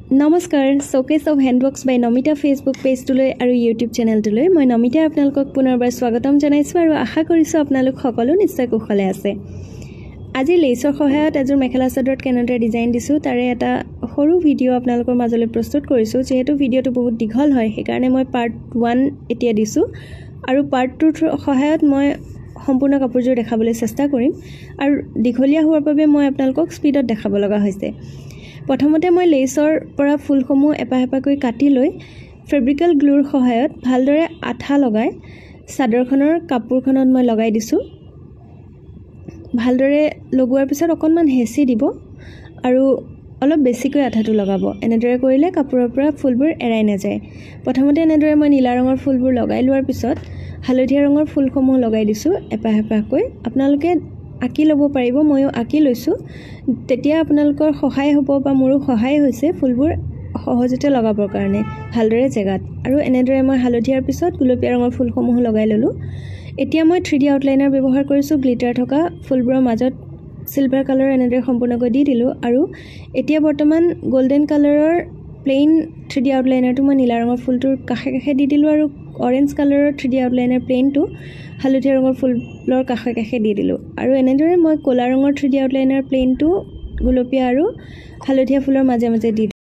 নমস্কাৰ showcase of handbox by Namita Facebook পেজটোলৈ আৰু ইউটিউব চেনেলটোলৈ মই নমিতা আপোনালোকক পুনৰবাৰ স্বাগতম জনাইছোঁ আৰু আশা কৰিছোঁ আপোনালোক সকলো নিশ্চয় কুশলে আছে। আজি লেচৰ সহায়ত এযোৰ মেখেলা চাদৰত কেনেদৰে ডিজাইন দিছোঁ তাৰে এটা সৰু ভিডিঅ' আপোনালোকৰ মাজলৈ প্ৰস্তুত কৰিছোঁ। যেহেতু ভিডিঅ'টো বহুত দীঘল হয় সেইকাৰণে মই পাৰ্ট 1 এতিয়া দিছোঁ আৰু পাৰ্ট 2ৰ সহায়ত মই সম্পূৰ্ণ কাপোৰযোৰ দেখাবলৈ চেষ্টা কৰিম আৰু দীঘলীয়া হোৱাৰ বাবে মই আপোনালোকক স্পীডত দেখাব লগা হৈছে। প্ৰথমতে মই লেচৰ পৰা ফুলসমূহ এপাহ এপাহকৈ কাটি লৈ ফেব্ৰিকেল গ্লুৰ সহায়ত ভালদৰে আঠা লগাই চাদৰখনৰ কাপোৰখনত মই লগাই দিছোঁ। ভালদৰে লগোৱাৰ পিছত অকণমান হেঁচি দিব আৰু অলপ বেছিকৈ আঠাটো লগাব। এনেদৰে কৰিলে কাপোৰৰ পৰা ফুলবোৰ এৰাই নাযায়। প্ৰথমতে এনেদৰে মই নীলা ৰঙৰ ফুলবোৰ লগাই লোৱাৰ পিছত হালধীয়া ৰঙৰ ফুলসমূহ লগাই দিছোঁ এপাহ এপাহকৈ। আপোনালোকে আঁকি ল'ব পাৰিব, ময়ো আঁকি লৈছোঁ। তেতিয়া আপোনালোকৰ সহায় হ'ব বা মোৰো সহায় হৈছে ফুলবোৰ সহজতে লগাবৰ কাৰণে ভালদৰে জেগাত। আৰু এনেদৰে মই হালধীয়াৰ পিছত গুলপীয়া ৰঙৰ ফুলসমূহ লগাই ল'লোঁ। এতিয়া মই 3D আউটলাইনাৰ ব্যৱহাৰ কৰিছোঁ। গ্লিটাৰ থকা ফুলবোৰৰ মাজত চিলভাৰ কালাৰ এনেদৰে সম্পূৰ্ণকৈ দি দিলোঁ আৰু এতিয়া বৰ্তমান গোল্ডেন কালাৰৰ প্লেইন 3D আউটলাইনাৰটো মই নীলা ৰঙৰ ফুলটোৰ কাষে কাষে দি দিলোঁ আৰু অৰেঞ্জ কালাৰৰ 3D আউটলাইনাৰ প্লেইনটো হালধীয়া ৰঙৰ ফুলৰ কাষে কাষে দি দিলোঁ। আৰু এনেদৰে মই ক'লা ৰঙৰ 3D আউটলাইনাৰ প্লেইনটো গুলপীয়া আৰু হালধীয়া ফুলৰ মাজে মাজে দি